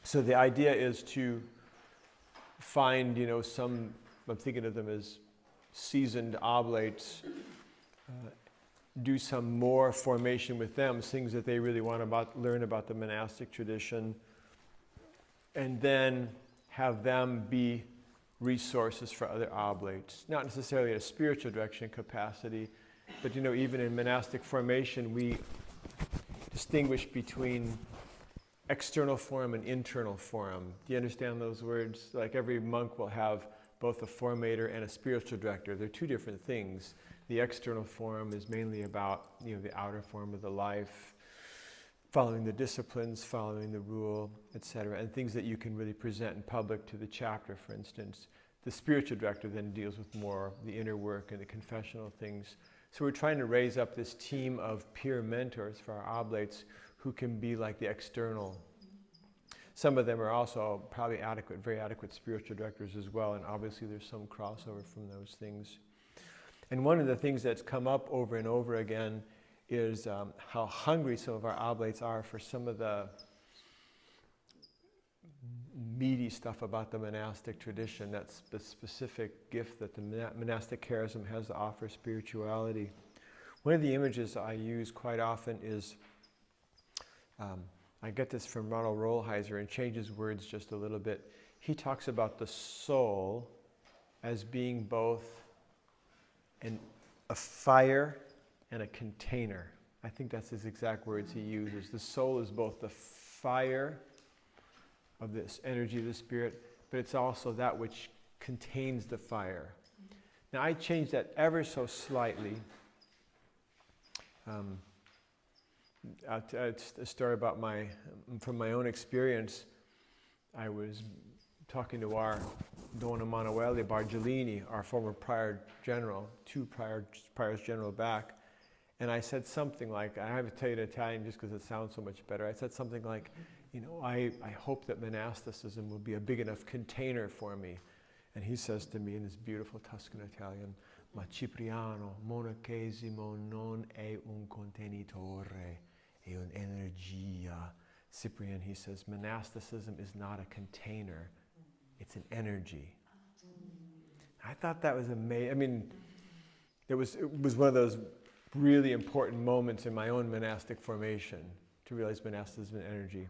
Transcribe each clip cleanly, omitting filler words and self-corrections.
So the idea is to find, some, I'm thinking of them as seasoned oblates, do some more formation with them, things that they really want to learn about the monastic tradition, and then have them be resources for other oblates, not necessarily in a spiritual direction capacity, but even in monastic formation, we distinguish between external form and internal form. Do you understand those words? Like every monk will have both a formator and a spiritual director. They're two different things. The external form is mainly about, the outer form of the life, following the disciplines, following the rule, etc., and things that you can really present in public to the chapter, for instance. The spiritual director then deals with more the inner work and the confessional things. So we're trying to raise up this team of peer mentors for our oblates who can be like the external. Some of them are also probably very adequate spiritual directors as well, and obviously there's some crossover from those things. And one of the things that's come up over and over again is how hungry some of our oblates are for some of the meaty stuff about the monastic tradition. That's the specific gift that the monastic charism has to offer spirituality. One of the images I use quite often is, I get this from Ronald Rolheiser and changes words just a little bit. He talks about the soul as being both a fire and a container. I think that's his exact words he uses. The soul is both the fire of this energy of the Spirit, but it's also that which contains the fire. Now I changed that ever so slightly. It's a story about from my own experience. I was talking to our Don Emanuele Bargellini, our former prior general, two priors general back, and I said something like, I have to tell you in Italian just because it sounds so much better. I said something like, I hope that monasticism will be a big enough container for me. And he says to me in this beautiful Tuscan Italian, ma Cipriano, monachesimo non è un contenitore, è un'energia. Cyprian, he says, monasticism is not a container, it's an energy. I thought that was amazing. It was one of those really important moments in my own monastic formation to realize monasticism is energy.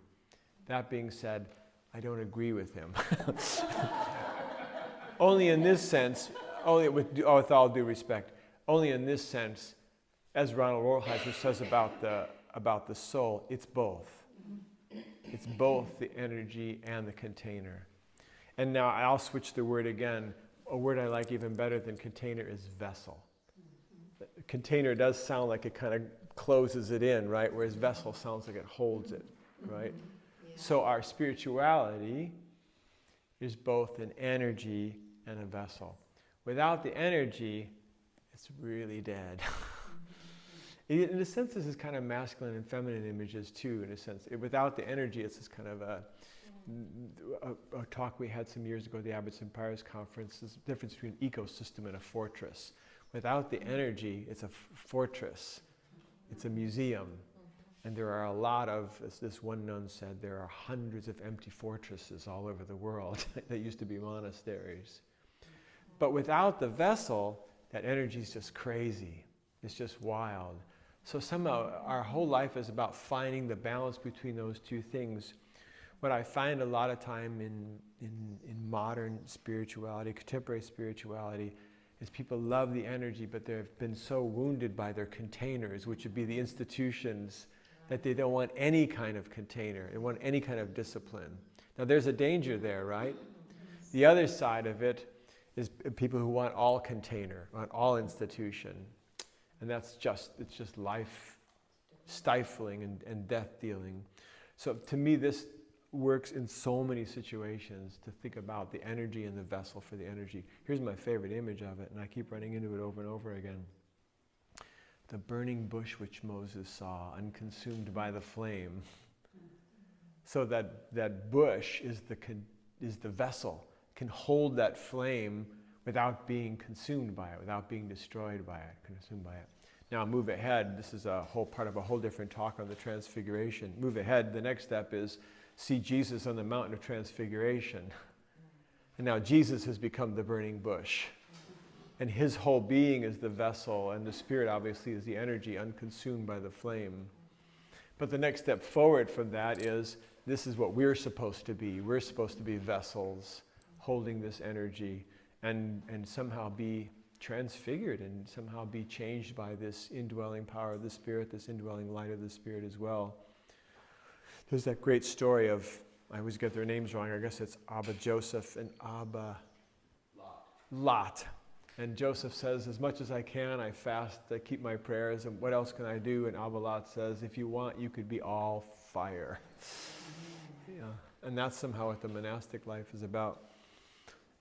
That being said, I don't agree with him. Only in this sense, with all due respect, only in this sense, as Ronald Rolheiser says about the soul, it's both. It's both the energy and the container. And now I'll switch the word again. A word I like even better than container is vessel. Container does sound like it kind of closes it in, right? Whereas vessel sounds like it holds it, right? Yeah. So our spirituality is both an energy and a vessel. Without the energy, it's really dead. In a sense, this is kind of masculine and feminine images too, in a sense. Without the energy, it's this kind of a talk we had some years ago at the Abbots and Priors Conference, this difference between an ecosystem and a fortress. Without the energy, it's a fortress. It's a museum. And there are a lot of, as this one nun said, there are hundreds of empty fortresses all over the world that used to be monasteries. But without the vessel, that energy is just crazy. It's just wild. So somehow our whole life is about finding the balance between those two things. What I find a lot of time in modern spirituality, contemporary spirituality, is people love the energy, but they've been so wounded by their containers, which would be the institutions, that they don't want any kind of container. They want any kind of discipline. Now there's a danger there, right? The other side of it is people who want all container, want all institution. And it's just life stifling and death dealing. So to me, this works in so many situations to think about the energy and the vessel for the energy. Here's my favorite image of it, and I keep running into it over and over again. The burning bush which Moses saw, unconsumed by the flame. So that bush is the vessel, can hold that flame without being consumed by it, without being destroyed by it, consumed by it. Now move ahead, this is a whole part of a whole different talk on the Transfiguration. Move ahead, the next step is, see Jesus on the mountain of transfiguration. And now Jesus has become the burning bush. And his whole being is the vessel, and the Spirit obviously is the energy unconsumed by the flame. But the next step forward from that is, this is what we're supposed to be. We're supposed to be vessels holding this energy and somehow be transfigured and somehow be changed by this indwelling power of the Spirit, this indwelling light of the Spirit as well. There's that great story of, I always get their names wrong, I guess it's Abba Joseph and Abba Lot. And Joseph says, as much as I can, I fast, I keep my prayers, and what else can I do? And Abba Lot says, if you want, you could be all fire. Yeah. And that's somehow what the monastic life is about.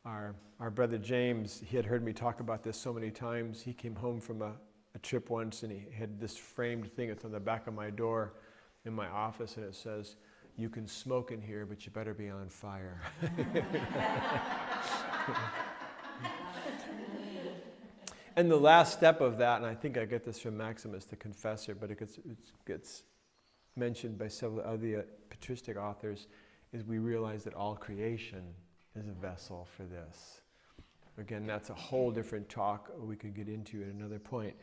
Our brother James, he had heard me talk about this so many times. He came home from a trip once, and he had this framed thing. It's on the back of my door in my office, and it says, you can smoke in here, but you better be on fire. And the last step of that, and I think I get this from Maximus the Confessor, but it gets mentioned by several other patristic authors, is we realize that all creation is a vessel for this. Again, that's a whole different talk we could get into at another point.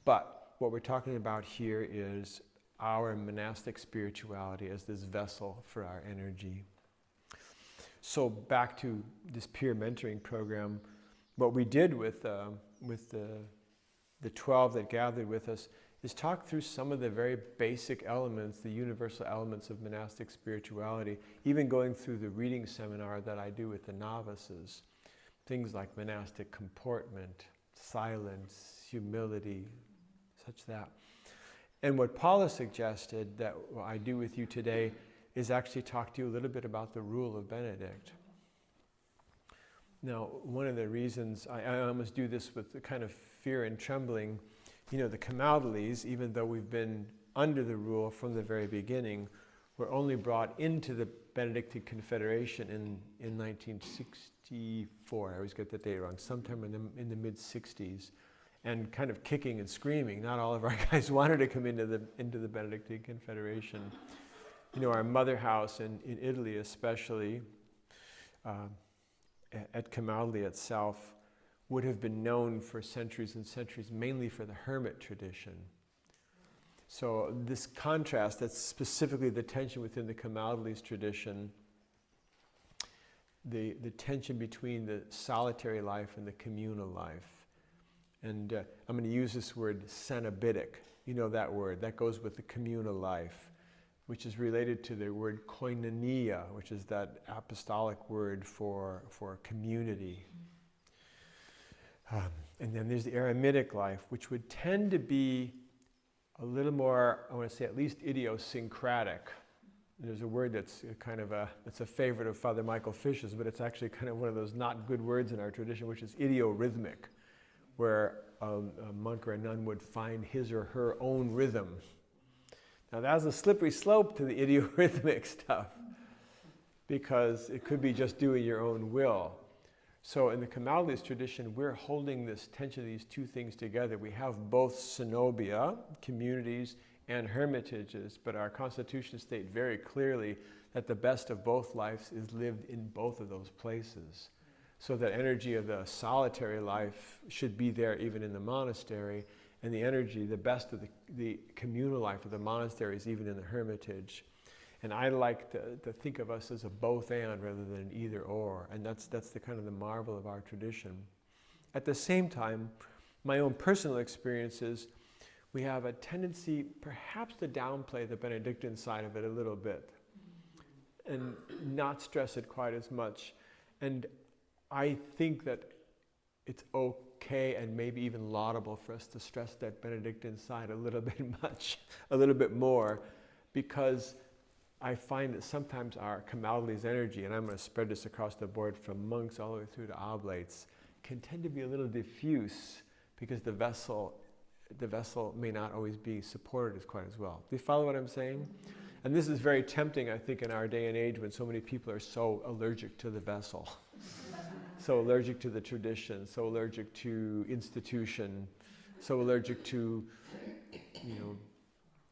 But what we're talking about here is our monastic spirituality as this vessel for our energy. So back to this peer mentoring program, what we did with the 12 that gathered with us is talk through some of the very basic elements, the universal elements of monastic spirituality, even going through the reading seminar that I do with the novices. Things like monastic comportment, silence, humility, such that. And what Paula suggested that I do with you today is actually talk to you a little bit about the Rule of Benedict. Now, one of the reasons I almost do this with the kind of fear and trembling, the Camaldolese, even though we've been under the rule from the very beginning, were only brought into the Benedictine Confederation in 1964. I always get the date wrong, sometime in the mid-60s, and kind of kicking and screaming. Not all of our guys wanted to come into the Benedictine Confederation. Our mother house in Italy especially, at Camaldolese itself, would have been known for centuries and centuries, mainly for the hermit tradition. So this contrast, that's specifically the tension within the Camaldolese tradition, the tension between the solitary life and the communal life. And I'm going to use this word cenobitic. You know that word. That goes with the communal life, which is related to the word koinonia, which is that apostolic word for community. And then there's the eremitic life, which would tend to be a little more, I want to say at least idiosyncratic. There's a word that's it's a favorite of Father Michael Fish's, but it's actually kind of one of those not good words in our tradition, which is idiorhythmic, where a monk or a nun would find his or her own rhythm. Now that's a slippery slope to the idiorhythmic stuff, because it could be just doing your own will. So in the Camaldolese tradition, we're holding this tension of these two things together. We have both cenobia, communities, and hermitages, but our constitution states very clearly that the best of both lives is lived in both of those places. So that energy of the solitary life should be there even in the monastery, and the energy, the best of the communal life of the monastery is even in the hermitage. And I like to think of us as a both and rather than an either or, and that's the kind of the marvel of our tradition. At the same time, my own personal experiences, we have a tendency perhaps to downplay the Benedictine side of it a little bit and not stress it quite as much. And I think that it's okay and maybe even laudable for us to stress that Benedictine side a little bit more, because I find that sometimes our Camaldolese energy, and I'm going to spread this across the board from monks all the way through to oblates, can tend to be a little diffuse because the vessel may not always be supported as quite as well. Do you follow what I'm saying? And this is very tempting, I think, in our day and age when so many people are so allergic to the vessel, so allergic to the tradition, so allergic to institution, so allergic to,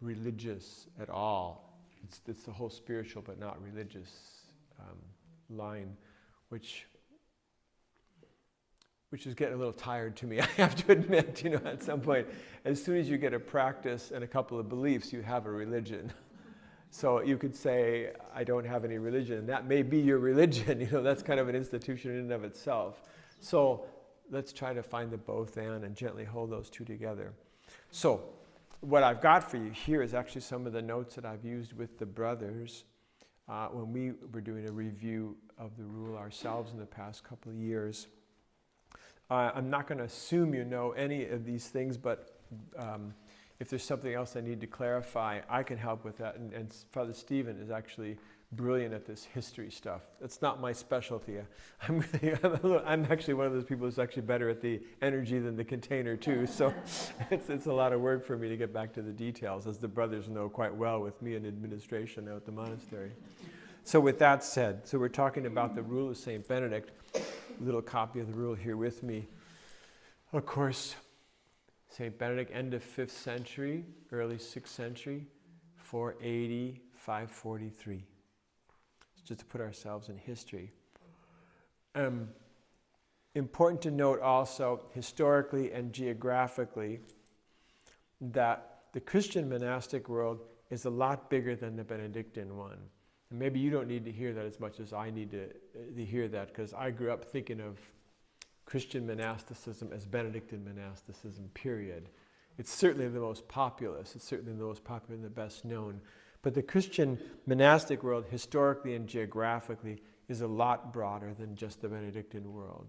religious at all. It's the whole spiritual but not religious line, which is getting a little tired to me, I have to admit, at some point. As soon as you get a practice and a couple of beliefs, you have a religion. So you could say, I don't have any religion, and that may be your religion, that's kind of an institution in and of itself. So let's try to find the both and gently hold those two together. So what I've got for you here is actually some of the notes that I've used with the brothers when we were doing a review of the rule ourselves in the past couple of years. I'm not going to assume you know any of these things, but if there's something else I need to clarify, I can help with that. And Father Stephen is actually brilliant at this history stuff. That's not my specialty. I'm actually one of those people who's actually better at the energy than the container too. So it's a lot of work for me to get back to the details, as the brothers know quite well with me in administration out at the monastery. So with that said, so we're talking about the rule of St. Benedict. Little copy of the rule here with me. Of course, St. Benedict, end of 5th century, early 6th century, 480, 543. Just to put ourselves in history. Important to note also, historically and geographically, that the Christian monastic world is a lot bigger than the Benedictine one. And maybe you don't need to hear that as much as I need to hear that, because I grew up thinking of Christian monasticism as Benedictine monasticism, period. It's certainly the most populous. It's certainly the most popular and the best known. But the Christian monastic world, historically and geographically, is a lot broader than just the Benedictine world,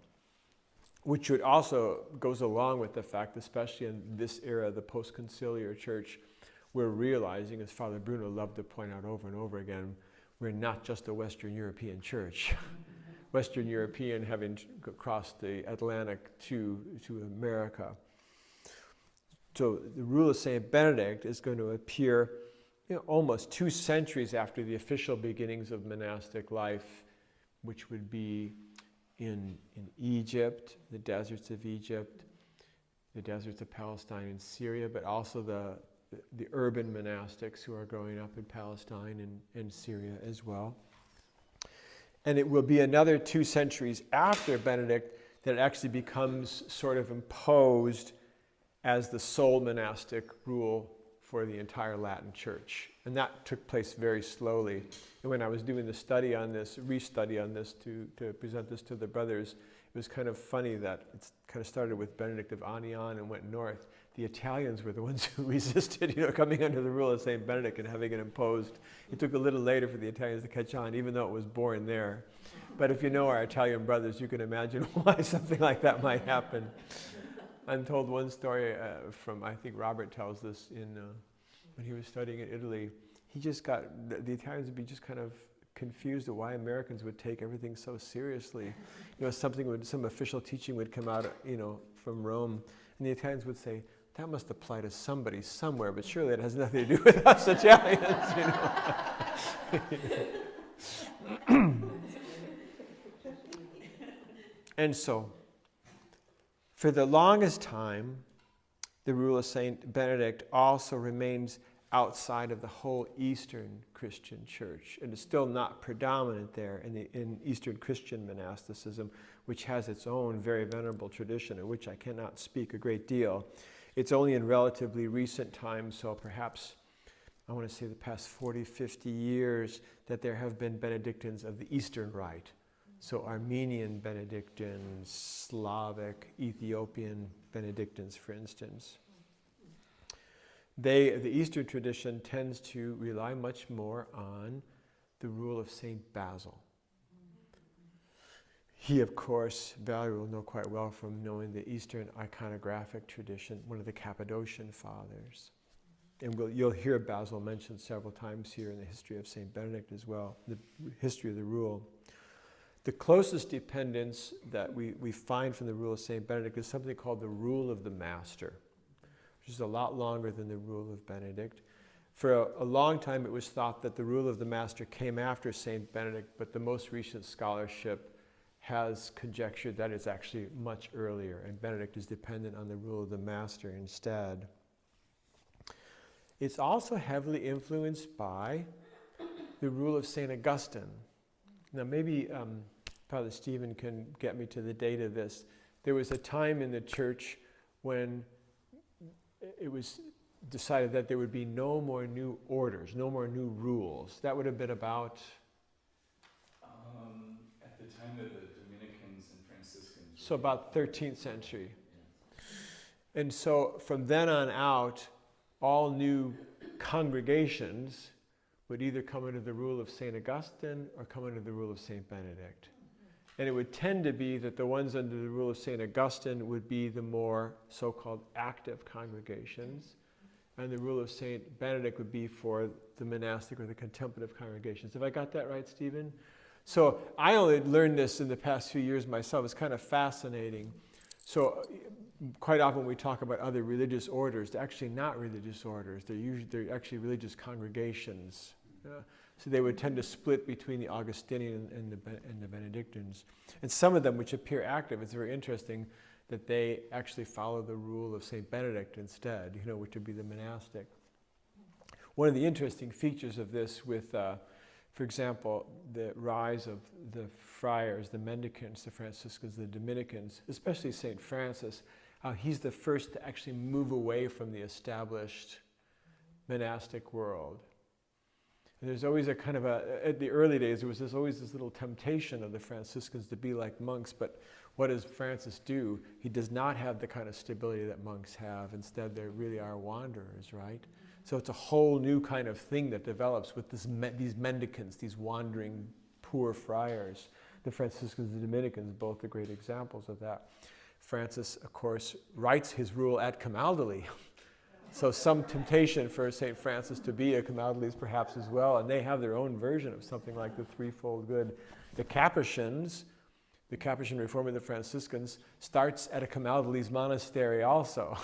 which would also goes along with the fact, especially in this era, the post-conciliar church, we're realizing, as Father Bruno loved to point out over and over again, we're not just a Western European church. Western European having crossed the Atlantic to America. So the rule of St. Benedict is going to appear almost 2 centuries after the official beginnings of monastic life, which would be in Egypt, the deserts of Egypt, the deserts of Palestine and Syria, but also the urban monastics who are growing up in Palestine and Syria as well. And it will be another 2 centuries after Benedict that it actually becomes sort of imposed as the sole monastic rule for the entire Latin church. And that took place very slowly. And when I was doing the study on this, restudy on this to present this to the brothers, it was kind of funny that it kind of started with Benedict of Anion and went north. The Italians were the ones who resisted, coming under the rule of St. Benedict and having it imposed. It took a little later for the Italians to catch on, even though it was born there. But if you know our Italian brothers, you can imagine why something like that might happen. I'm told one story from, I think Robert tells this when he was studying in Italy. He just got, the Italians would be just kind of confused at why Americans would take everything so seriously. Some official teaching would come out, from Rome, and the Italians would say, that must apply to somebody somewhere, but surely it has nothing to do with us Italians, And so, for the longest time, the rule of St. Benedict also remains outside of the whole Eastern Christian church, and is still not predominant there in Eastern Christian monasticism, which has its own very venerable tradition, in which I cannot speak a great deal. It's only in relatively recent times, so perhaps I want to say the past 40, 50 years, that there have been Benedictines of the Eastern Rite. So Armenian Benedictines, Slavic, Ethiopian Benedictines, for instance. The Eastern tradition tends to rely much more on the rule of St. Basil. He, of course, Valerie will know quite well from knowing the Eastern iconographic tradition, one of the Cappadocian fathers. And you'll hear Basil mentioned several times here in the history of St. Benedict as well, the history of the rule. The closest dependence that we find from the rule of St. Benedict is something called the Rule of the Master, which is a lot longer than the Rule of Benedict. For a long time, it was thought that the Rule of the Master came after St. Benedict, but the most recent scholarship has conjectured that it's actually much earlier, and Benedict is dependent on the Rule of the Master instead. It's also heavily influenced by the Rule of St. Augustine. Now maybe Father Stephen can get me to the date of this. There was a time in the church when it was decided that there would be no more new orders, no more new rules. That would have been about... at the time of the Dominicans and Franciscans. So about 13th century. Yeah. And so from then on out, all new congregations would either come under the rule of St. Augustine or come under the rule of St. Benedict. And it would tend to be that the ones under the rule of St. Augustine would be the more so-called active congregations, and the rule of St. Benedict would be for the monastic or the contemplative congregations. Have I got that right, Stephen? So I only learned this in the past few years myself. It's kind of fascinating. So quite often we talk about other religious orders. They're actually not religious orders. They're actually religious congregations. So they would tend to split between the Augustinian and the Benedictines. And some of them, which appear active, it's very interesting that they actually follow the rule of St. Benedict instead, which would be the monastic. One of the interesting features of this with, for example, the rise of the friars, the mendicants, the Franciscans, the Dominicans, especially St. Francis, he's the first to actually move away from the established monastic world. And there's always a kind of at the early days, there was always this little temptation of the Franciscans to be like monks, but what does Francis do? He does not have the kind of stability that monks have. Instead, they really are wanderers, right? So it's a whole new kind of thing that develops with these mendicants, these wandering poor friars. The Franciscans and the Dominicans, both are great examples of that. Francis, of course, writes his rule at Camaldolese. So some temptation for St. Francis to be a Camaldolese perhaps as well, and they have their own version of something like the threefold good. The Capuchins, the Capuchin reform of the Franciscans, starts at a Camaldolese monastery also,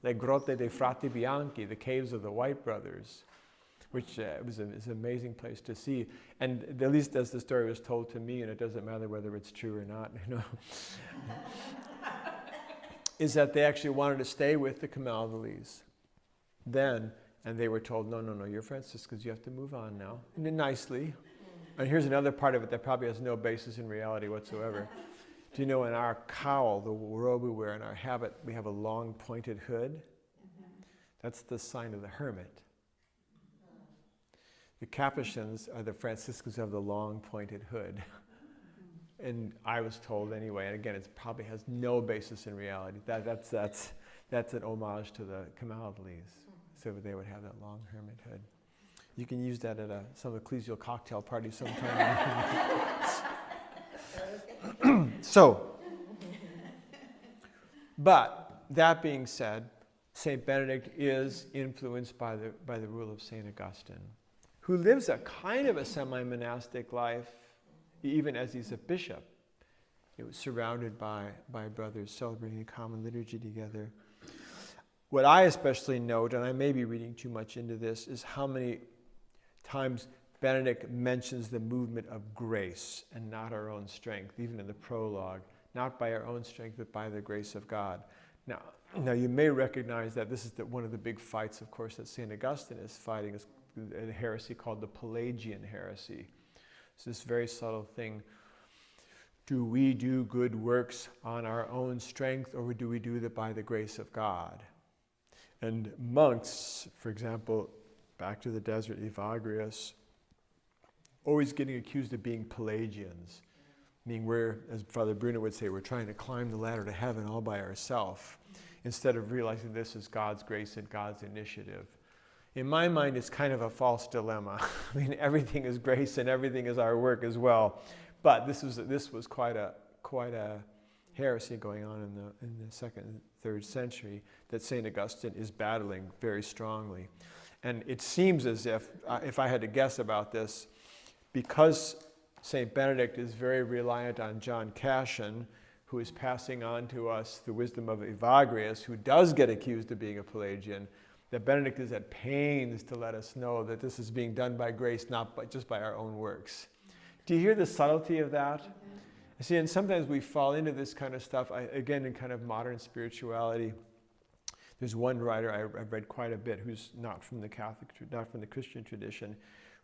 Le Grotte dei Frati Bianchi, the caves of the White Brothers, which is an amazing place to see. And at least as the story was told to me, and it doesn't matter whether it's true or not, is that they actually wanted to stay with the Camaldolese then, and they were told, no, you're Franciscans, you have to move on now, and then nicely. And here's another part of it that probably has no basis in reality whatsoever. Do you know in our cowl, the robe we wear, in our habit, we have a long pointed hood? That's the sign of the hermit. The Capuchins are the Franciscans who have the long pointed hood. And I was told anyway, and again, it probably has no basis in reality. That's an homage to the Camaldolese. So they would have that long hermit hood. You can use that at some ecclesial cocktail party sometime. But that being said, St. Benedict is influenced by the rule of St. Augustine, who lives a kind of a semi-monastic life, even as he's a bishop. He was surrounded by brothers celebrating a common liturgy together. What I especially note, and I may be reading too much into this, is how many times Benedict mentions the movement of grace and not our own strength, even in the prologue. Not by our own strength, but by the grace of God. Now you may recognize that this is one of the big fights, of course, that St. Augustine is fighting, is a heresy called the Pelagian heresy. It's this very subtle thing. Do we do good works on our own strength, or do we do it by the grace of God? And monks, for example, back to the desert, Evagrius, always getting accused of being Pelagians. Meaning we're, as Father Bruno would say, we're trying to climb the ladder to heaven all by ourselves, instead of realizing this is God's grace and God's initiative. In my mind, it's kind of a false dilemma. I mean, everything is grace and everything is our work as well. But this was quite a heresy going on in the 2nd and 3rd century that St. Augustine is battling very strongly. And it seems as if I had to guess about this, because St. Benedict is very reliant on John Cassian, who is passing on to us the wisdom of Evagrius, who does get accused of being a Pelagian, that Benedict is at pains to let us know that this is being done by grace, not just by our own works. Do you hear the subtlety of that? See, and sometimes we fall into this kind of stuff, again, in kind of modern spirituality. There's one writer I've read quite a bit who's not from the Christian tradition,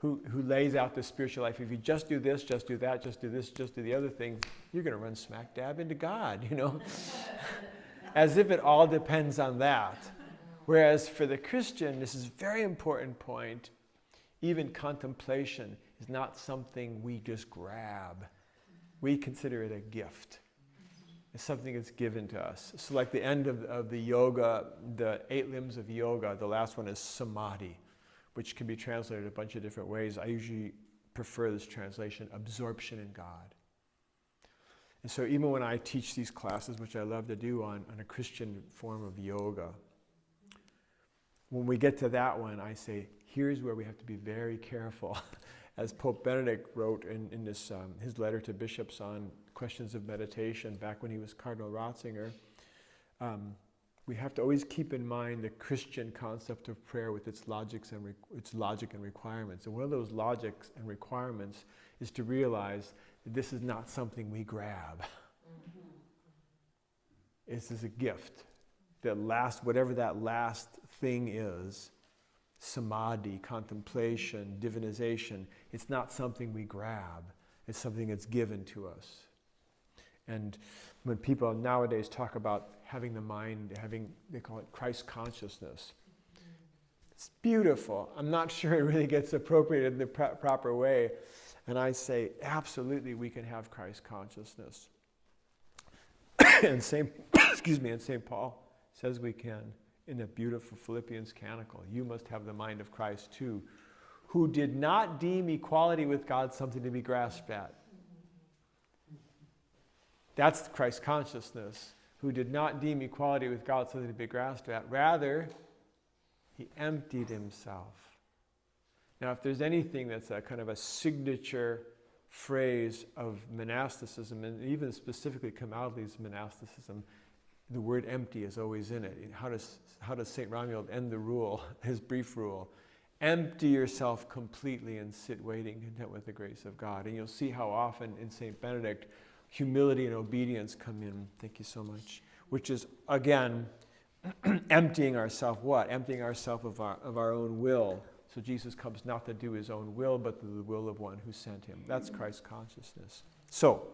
who lays out the spiritual life. If you just do this, just do that, just do this, just do the other thing, you're going to run smack dab into God, As if it all depends on that. Whereas for the Christian, this is a very important point, even contemplation is not something we just grab. We consider it a gift. It's something that's given to us. So like the end of the yoga, the 8 limbs of yoga, the last one is samadhi, which can be translated a bunch of different ways. I usually prefer this translation, absorption in God. And so even when I teach these classes, which I love to do on a Christian form of yoga, when we get to that one, I say, here's where we have to be very careful. As Pope Benedict wrote in this, his letter to bishops on questions of meditation, back when he was Cardinal Ratzinger, we have to always keep in mind the Christian concept of prayer with its logic and requirements. And one of those logics and requirements is to realize that this is not something we grab. This is a gift. Whatever that last thing is, samadhi, contemplation, divinization, it's not something we grab. It's something that's given to us. And when people nowadays talk about having the mind, they call it Christ consciousness. It's beautiful. I'm not sure it really gets appropriated in the proper way. And I say, absolutely, we can have Christ consciousness. and St. Paul says we can in the beautiful Philippians canticle. You must have the mind of Christ too, who did not deem equality with God something to be grasped at. That's Christ consciousness, who did not deem equality with God something to be grasped at. Rather, he emptied himself. Now, if there's anything that's a kind of a signature phrase of monasticism, and even specifically Camaldolese monasticism, the word empty is always in it. How does St. Romuald end the rule, his brief rule? Empty yourself completely and sit waiting, content with the grace of God. And you'll see how often in St. Benedict, humility and obedience come in. Thank you so much. Which is, again, emptying ourselves what? Emptying ourselves of our own will. So Jesus comes not to do his own will, but to the will of one who sent him. That's Christ consciousness. So,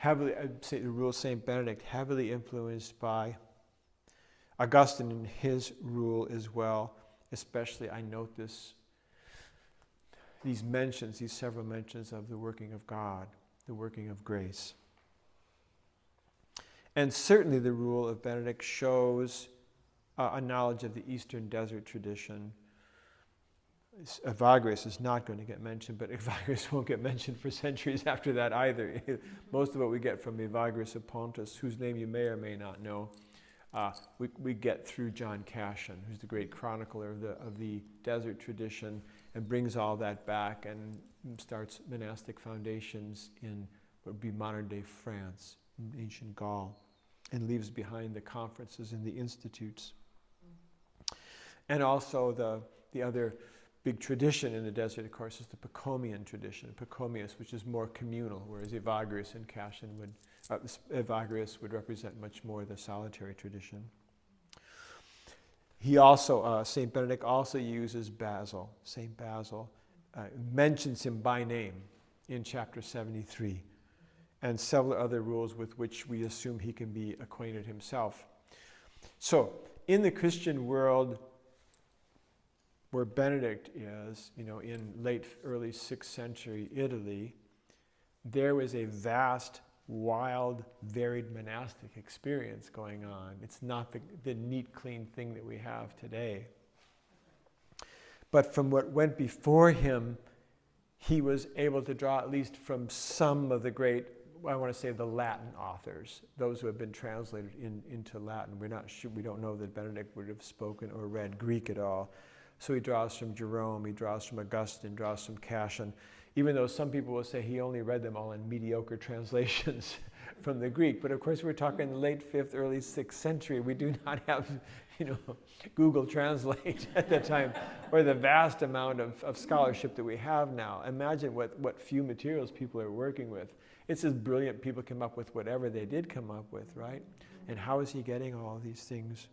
I'd say the rule of St. Benedict, heavily influenced by Augustine in his rule as well. Especially, I note these several mentions of the working of God, the working of grace. And certainly the rule of Benedict shows a knowledge of the Eastern desert tradition. Evagrius is not going to get mentioned, but Evagrius won't get mentioned for centuries after that either. Most of what we get from Evagrius of Pontus, whose name you may or may not know, we get through John Cassian, who's the great chronicler of the desert tradition, and brings all that back and starts monastic foundations in what would be modern-day France, ancient Gaul, and leaves behind the conferences and the institutes. And also the other big tradition in the desert, of course, is the Pachomian tradition, Pachomius, which is more communal, whereas Evagrius and Cassian Evagrius would represent much more the solitary tradition. He also, St. Benedict also uses Basil. St. Basil mentions him by name in chapter 73, and several other rules with which we assume he can be acquainted himself. So, in the Christian world, where Benedict is, in early 6th century Italy, there was a vast, wild, varied monastic experience going on. It's not the neat, clean thing that we have today. But from what went before him, he was able to draw at least from some of the great, I want to say the Latin authors, those who have been translated into Latin. We're not sure, we don't know that Benedict would have spoken or read Greek at all. So he draws from Jerome, he draws from Augustine, draws from Cassian, even though some people will say he only read them all in mediocre translations from the Greek. But of course we're talking the late 5th, early 6th century. We do not have, Google Translate at the time, or the vast amount of scholarship that we have now. Imagine what few materials people are working with. It's as brilliant people come up with whatever they did come up with, right? And how is he getting all these things?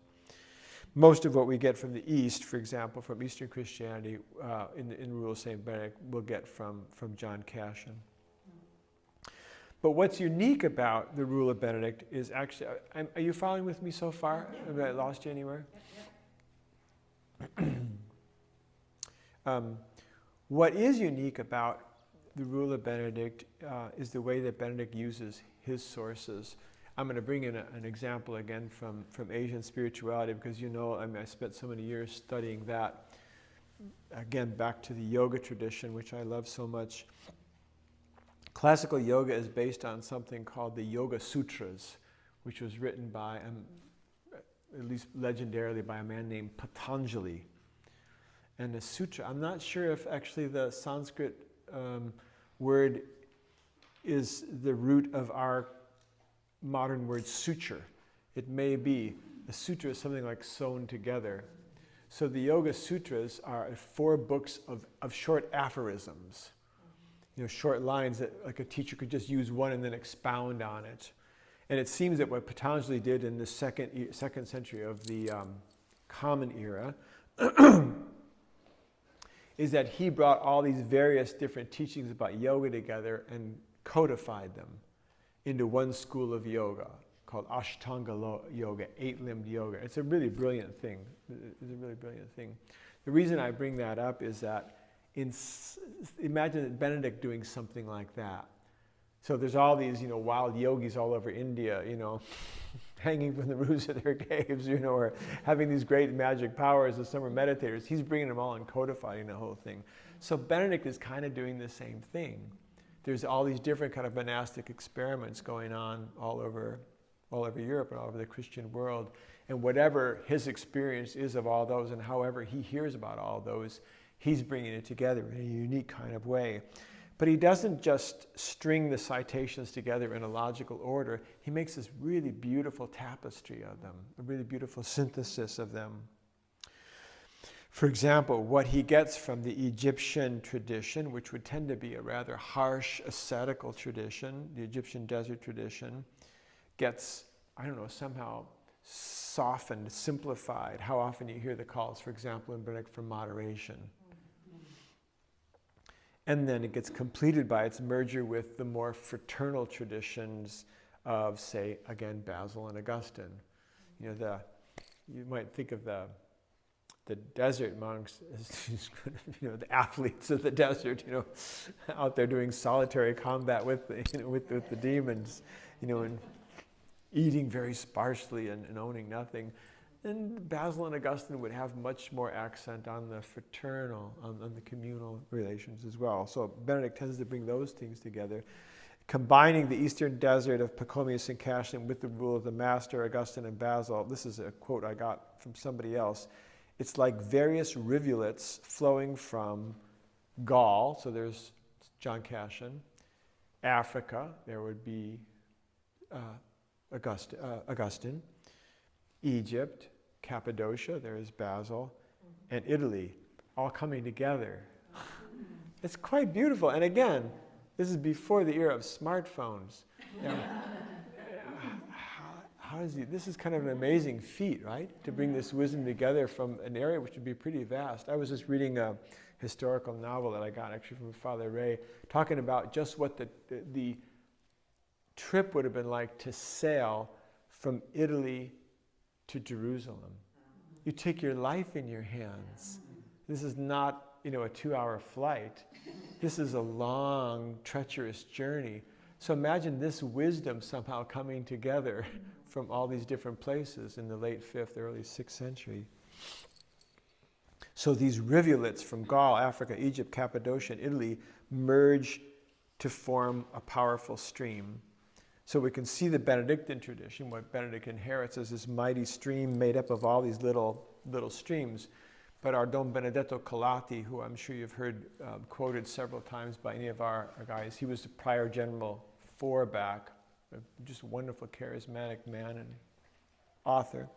Most of what we get from the East, for example, from Eastern Christianity, in Rule of St. Benedict, we'll get from John Cassian. But what's unique about the Rule of Benedict is actually, are you following with me so far? Have I lost you anywhere? What is unique about the Rule of Benedict is the way that Benedict uses his sources. I'm going to bring in an example again from Asian spirituality, because I spent so many years studying that. Again, back to the yoga tradition, which I love so much. Classical yoga is based on something called the Yoga Sutras, which was written by, at least legendarily, by a man named Patanjali. And the sutra, I'm not sure if actually the Sanskrit word is the root of our modern word suture. It may be. The sutra is something like sewn together. So the Yoga Sutras are 4 books of short aphorisms. Short lines that like a teacher could just use one and then expound on it. And it seems that what Patanjali did in the second century of the Common Era is that he brought all these various different teachings about yoga together and codified them into one school of yoga called Ashtanga Yoga, 8-limbed yoga. It's a really brilliant thing. The reason I bring that up is that imagine Benedict doing something like that. So there's all these, wild yogis all over India, hanging from the roofs of their caves, or having these great magic powers as summer meditators. He's bringing them all and codifying the whole thing. So Benedict is kind of doing the same thing. There's all these different kind of monastic experiments going on all over Europe and all over the Christian world. And whatever his experience is of all those, and however he hears about all those, he's bringing it together in a unique kind of way. But he doesn't just string the citations together in a logical order. He makes this really beautiful tapestry of them, a really beautiful synthesis of them. For example, what he gets from the Egyptian tradition, which would tend to be a rather harsh ascetical tradition, the Egyptian desert tradition, gets, somehow softened, simplified. How often you hear the calls, for example, in Benedict for moderation. And then it gets completed by its merger with the more fraternal traditions of, say, again, Basil and Augustine. You might think of the desert monks as the athletes of the desert, out there doing solitary combat with the demons, and eating very sparsely and owning nothing. And Basil and Augustine would have much more accent on the fraternal, on the communal relations as well. So Benedict tends to bring those things together, combining the Eastern desert of Pachomius and Cassian with the rule of the Master, Augustine and Basil. This is a quote I got from somebody else. It's like various rivulets flowing from Gaul, so there's John Cassian, Africa, there would be Augustine, Egypt, Cappadocia, there is Basil, and Italy, all coming together. It's quite beautiful. And again, this is before the era of smartphones. This is kind of an amazing feat, right? To bring this wisdom together from an area which would be pretty vast. I was just reading a historical novel that I got actually from Father Ray, talking about just what the trip would have been like to sail from Italy to Jerusalem. You take your life in your hands. This is not, a 2-hour flight. This is a long, treacherous journey. So imagine this wisdom somehow coming together from all these different places in the late 5th, early 6th century. So these rivulets from Gaul, Africa, Egypt, Cappadocia, and Italy merge to form a powerful stream. So we can see the Benedictine tradition, what Benedict inherits as this mighty stream made up of all these little streams. But our Don Benedetto Colati, who I'm sure you've heard quoted several times by any of our guys, he was the prior general back, just a wonderful, charismatic man and author.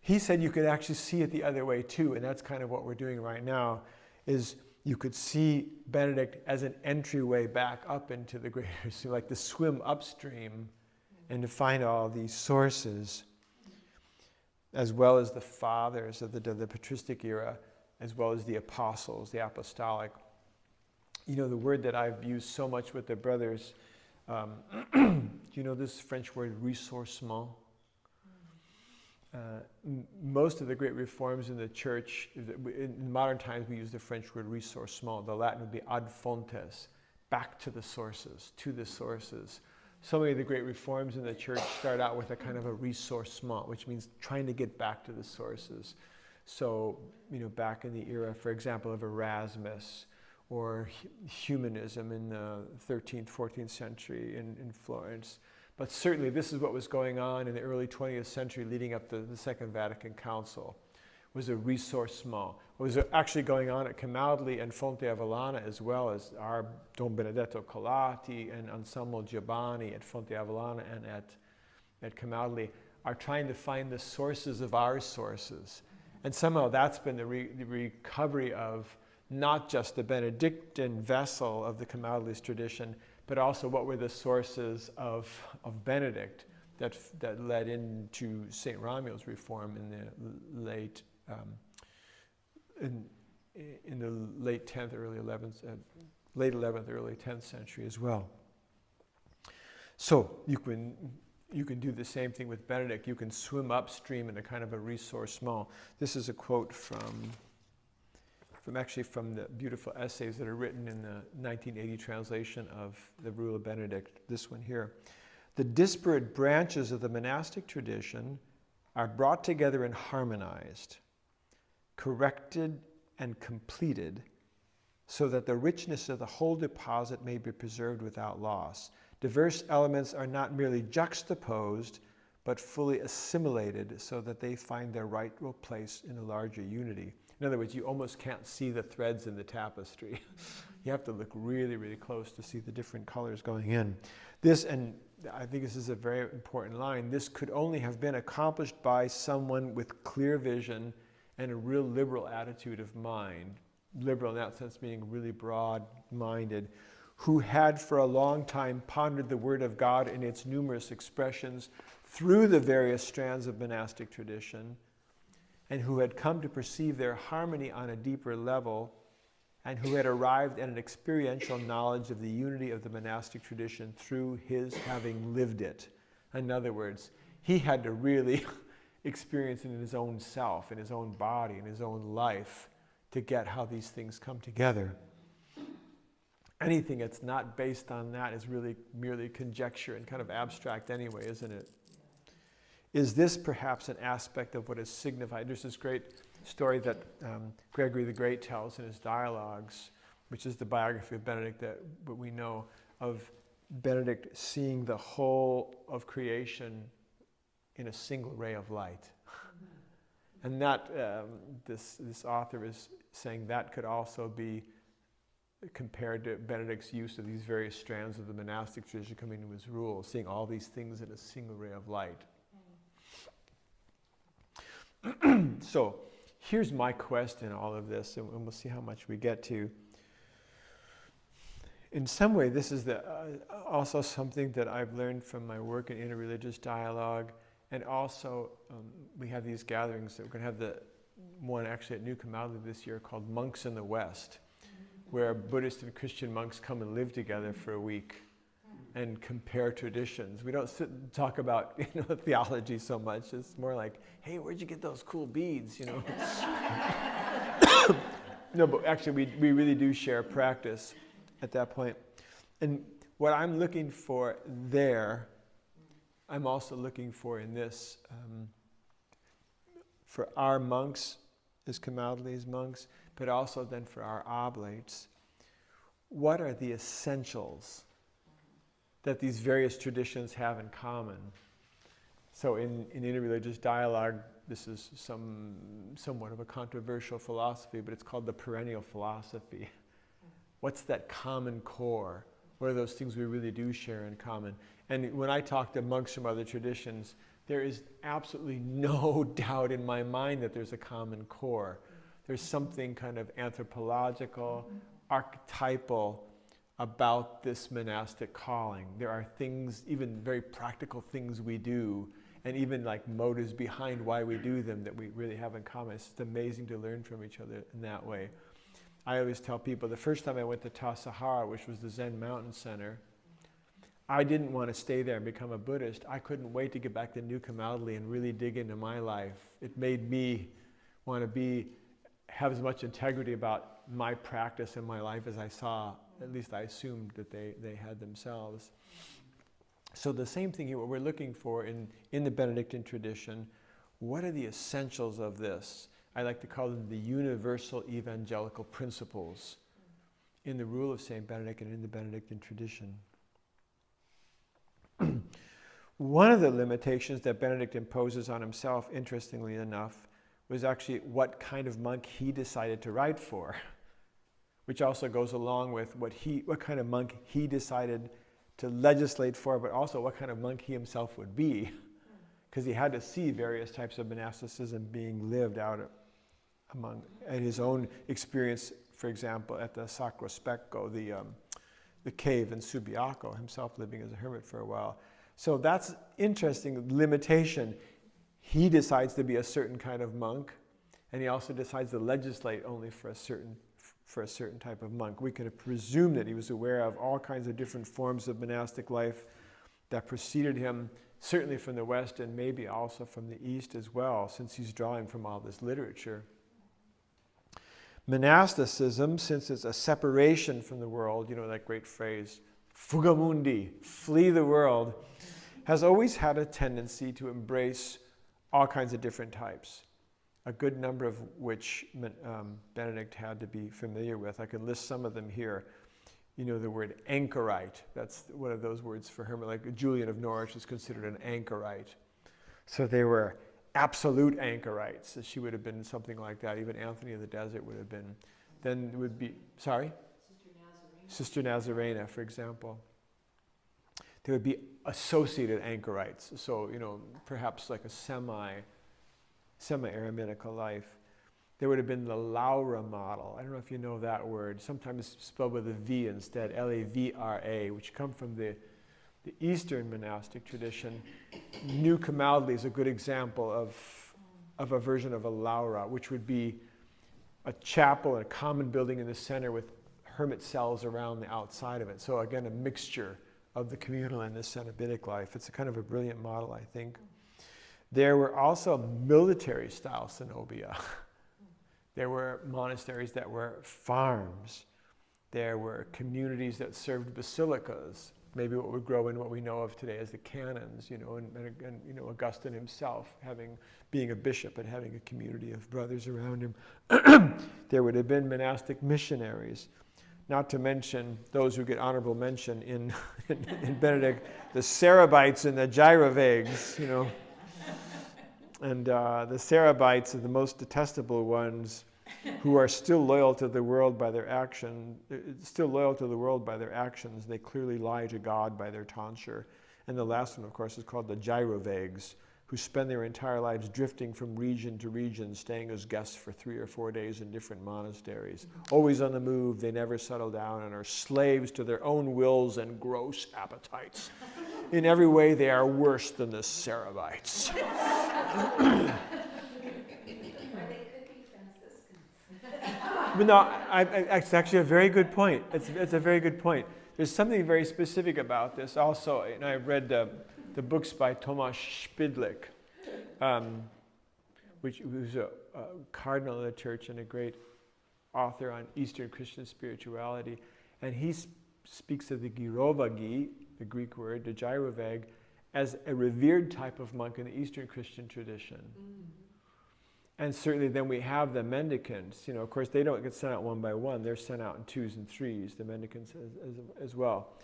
He said you could actually see it the other way too, and that's kind of what we're doing right now, is you could see Benedict as an entryway back up into the greater, so like to swim upstream and to find all these sources. as well as the fathers of the patristic era, as well as the apostles, the apostolic. You know, the word that I've used so much with the brothers, do you know this French word, ressourcement? Most of the great reforms in the church, in modern times we use the French word ressourcement. The Latin would be ad fontes, back to the sources, to the sources. So many of the great reforms in the church start out with a kind of a ressourcement, which means trying to get back to the sources. So, you know, back in the era, for example, of Erasmus, or humanism in the 13th, 14th century in Florence. But certainly this is what was going on in the early 20th century leading up to the Second Vatican Council, was a ressourcement. What was actually going on at Camaldolese and Fonte Avellana, as well as our Don Benedetto Colati and Anselmo Giovanni at Fonte Avellana and at Camaldolese, are trying to find the sources of our sources. And somehow that's been the recovery of not just the Benedictine vessel of the Camaldolese tradition, but also what were the sources of Benedict that led into St. Romuald's reform in the late in the late 10th, early 11th, late 11th, early 10th century as well. So you can do the same thing with Benedict. You can swim upstream in a kind of a ressourcement. This is a quote from the beautiful essays that are written in the 1980 translation of the Rule of Benedict, this one here. The disparate branches of the monastic tradition are brought together and harmonized, corrected and completed, so that the richness of the whole deposit may be preserved without loss. Diverse elements are not merely juxtaposed, but fully assimilated so that they find their rightful place in a larger unity. In other words, you almost can't see the threads in the tapestry. You have to look really, really close to see the different colors going in. This, and I think this is a very important line, this could only have been accomplished by someone with clear vision and a real liberal attitude of mind. Liberal in that sense meaning really broad-minded, who had for a long time pondered the Word of God in its numerous expressions through the various strands of monastic tradition, and who had come to perceive their harmony on a deeper level, and who had arrived at an experiential knowledge of the unity of the monastic tradition through his having lived it. In other words, he had to really experience it in his own self, in his own body, in his own life, to get how these things come together. Anything that's not based on that is really merely conjecture and kind of abstract anyway, isn't it? Is this perhaps an aspect of what is signified? There's this great story that Gregory the Great tells in his dialogues, which is the biography of Benedict that we know, of Benedict seeing the whole of creation in a single ray of light. And that, this author is saying that could also be compared to Benedict's use of these various strands of the monastic tradition coming into his rule, seeing all these things in a single ray of light. So here's my quest in all of this, and we'll see how much we get to. In some way, this is also something that I've learned from my work in interreligious dialogue, and also we have these gatherings that we're going to have the one actually at New Camaldolese this year called Monks in the West, where Buddhist and Christian monks come and live together for a week and compare traditions. We don't sit and talk about theology so much. It's more like, hey, where'd you get those cool beads? No, but actually we really do share practice at that point. And what I'm looking for there, I'm also looking for in this, for our monks as Camaldolese monks, but also then for our oblates. What are the essentials that these various traditions have in common? So in interreligious dialogue, this is somewhat of a controversial philosophy, but it's called the perennial philosophy. What's that common core? What are those things we really do share in common? And when I talk to monks from other traditions, there is absolutely no doubt in my mind that there's a common core. There's something kind of anthropological, archetypal about this monastic calling. There are things, even very practical things we do, and even like motives behind why we do them that we really have in common. It's just amazing to learn from each other in that way. I always tell people, the first time I went to Tassajara, which was the Zen Mountain Center, I didn't want to stay there and become a Buddhist. I couldn't wait to get back to New Camaldolese and really dig into my life. It made me want to have as much integrity about my practice and my life as I saw, at least I assumed that they had themselves. So the same thing here, what we're looking for in the Benedictine tradition, what are the essentials of this? I like to call them the universal evangelical principles in the Rule of St. Benedict and in the Benedictine tradition. One of the limitations that Benedict imposes on himself, interestingly enough, was actually what kind of monk he decided to write for, which also goes along with what kind of monk he decided to legislate for, but also what kind of monk he himself would be, because he had to see various types of monasticism being lived out at his own experience, for example, at the Sacro Specco, the cave in Subiaco, himself living as a hermit for a while. So that's interesting limitation. He decides to be a certain kind of monk, and he also decides to legislate only for a certain type of monk. We can presume that he was aware of all kinds of different forms of monastic life that preceded him, certainly from the West and maybe also from the East as well, since he's drawing from all this literature. Monasticism, since it's a separation from the world, that great phrase, fuga mundi, flee the world, has always had a tendency to embrace all kinds of different types, a good number of which Benedict had to be familiar with. I can list some of them here. The word anchorite, that's one of those words for hermit, like Julian of Norwich is considered an anchorite. So they were absolute anchorites. She would have been something like that. Even Anthony of the Desert would have been. Then it would be, sorry? Sister Nazarena, for example. There would be associated anchorites. So, perhaps like a semi-eremitical life. There would have been the Laura model. I don't know if you know that word. Sometimes spelled with a V instead, Lavra, which come from the Eastern monastic tradition. New Camaldolese is a good example of a version of a Laura, which would be a chapel, a common building in the center with hermit cells around the outside of it. So again, a mixture of the communal and the cenobitic life. It's a kind of a brilliant model, I think. There were also military-style cenobia. There were monasteries that were farms. There were communities that served basilicas, maybe what would grow in what we know of today as the canons, and Augustine himself being a bishop and having a community of brothers around him. There would have been monastic missionaries, not to mention those who get honorable mention in Benedict, the Cerebites and the Gyrovags, And the Cerebites are the most detestable ones, who are still loyal to the world by their actions. They clearly lie to God by their tonsure. And the last one, of course, is called the Gyrovags, who spend their entire lives drifting from region to region, staying as guests for 3 or 4 days in different monasteries. Always on the move, they never settle down and are slaves to their own wills and gross appetites. In every way, they are worse than the Cerebites. Or they could be Franciscans. But no, it's actually a very good point. It's a very good point. There's something very specific about this also, and I read the books by Tomasz Szpidlik, who's a cardinal of the church and a great author on Eastern Christian spirituality, and he speaks of the Gyrovagi, the Greek word, the Gyrovag, as a revered type of monk in the Eastern Christian tradition. And certainly then we have the mendicants. Of course, they don't get sent out one by one. They're sent out in 2s and 3s, the mendicants as well.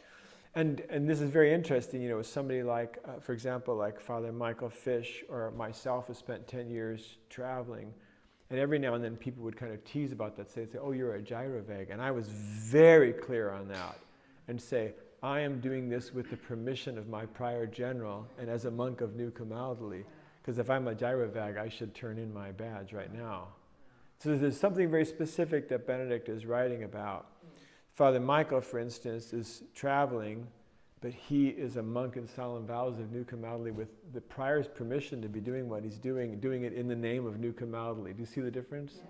And this is very interesting, somebody like, for example, like Father Michael Fish or myself who spent 10 years traveling. And every now and then people would kind of tease about that, say, oh, you're a Gyrovag. And I was very clear on that and say, I am doing this with the permission of my prior general and as a monk of New Camaldolese. Because if I'm a Gyrovag, I should turn in my badge right now. So there's something very specific that Benedict is writing about. Father Michael, for instance, is traveling, but he is a monk in solemn vows of New Camaldolese with the prior's permission to be doing what he's doing it in the name of New Camaldolese. Do you see the difference? Yes.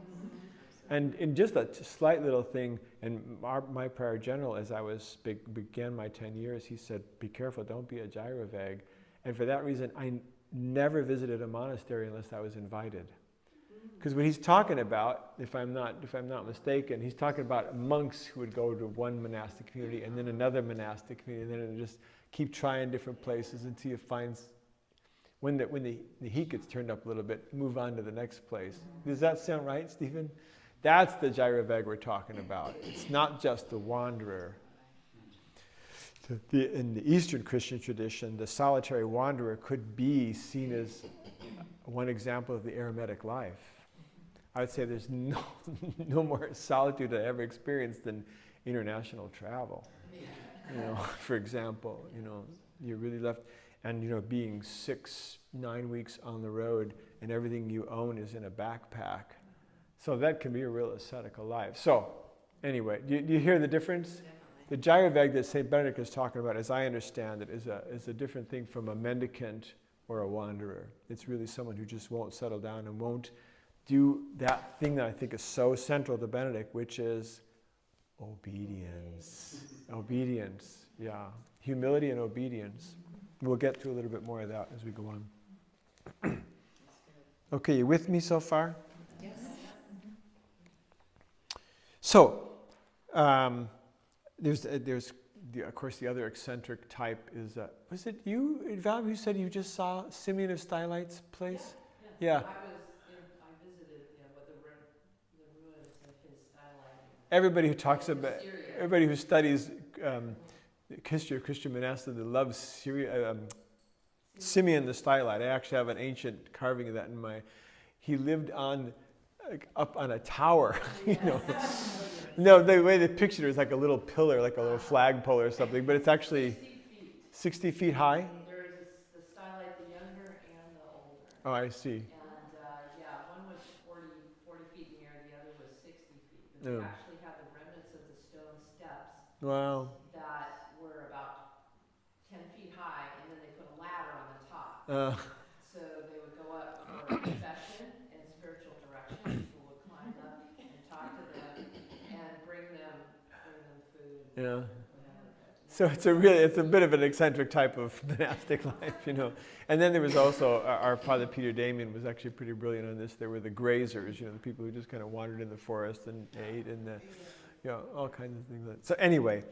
And in just a slight little thing, and my prior general, as I began my 10 years, he said, be careful, don't be a gyrovag. And for that reason, I never visited a monastery unless I was invited. Because what he's talking about, if I'm not mistaken, he's talking about monks who would go to one monastic community and then another monastic community, and then just keep trying different places until you find, when the heat gets turned up a little bit, move on to the next place. Does that sound right, Stephen? That's the gyrovag we're talking about. It's not just the wanderer. In the Eastern Christian tradition, the solitary wanderer could be seen as one example of the eremitic life. I would say there's no more solitude I ever experienced than international travel. For example, you're really left, and being 6-9 weeks on the road, and everything you own is in a backpack. So that can be a real ascetical life. So, anyway, do you hear the difference? The gyrovag that St. Benedict is talking about, as I understand it, is a different thing from a mendicant or a wanderer. It's really someone who just won't settle down and won't do that thing that I think is so central to Benedict, which is obedience. Obedience, yeah. Humility and obedience. We'll get to a little bit more of that as we go on. Okay, you with me so far? Yes. So, there's of course the other eccentric type is, was it you, Val, who said you just saw Simeon of Stylites' place? Yeah. I visited with the ruins of his stylite. Everybody who talks about, everybody who studies the history of Christian monasticism loves Simeon the Stylite. I actually have an ancient carving of that in my. He lived up on a tower, No, the way they pictured it is like a little pillar, like a little flagpole or something, but it's actually 60 feet high. There's the stylite, the younger and the older. Oh, I see. And one was 40 feet in the air, the other was 60 feet. But they actually had the remnants of the stone steps. Wow. That were about 10 feet high, and then they put a ladder on the top. So they would go up for confession and spiritual direction. People would climb up and talk to them and bring them food. Yeah. Whatever. So it's a bit of an eccentric type of monastic life, And then there was also, our Father Peter Damien was actually pretty brilliant on this. There were the grazers, the people who just kind of wandered in the forest and ate and, all kinds of things like that. So anyway,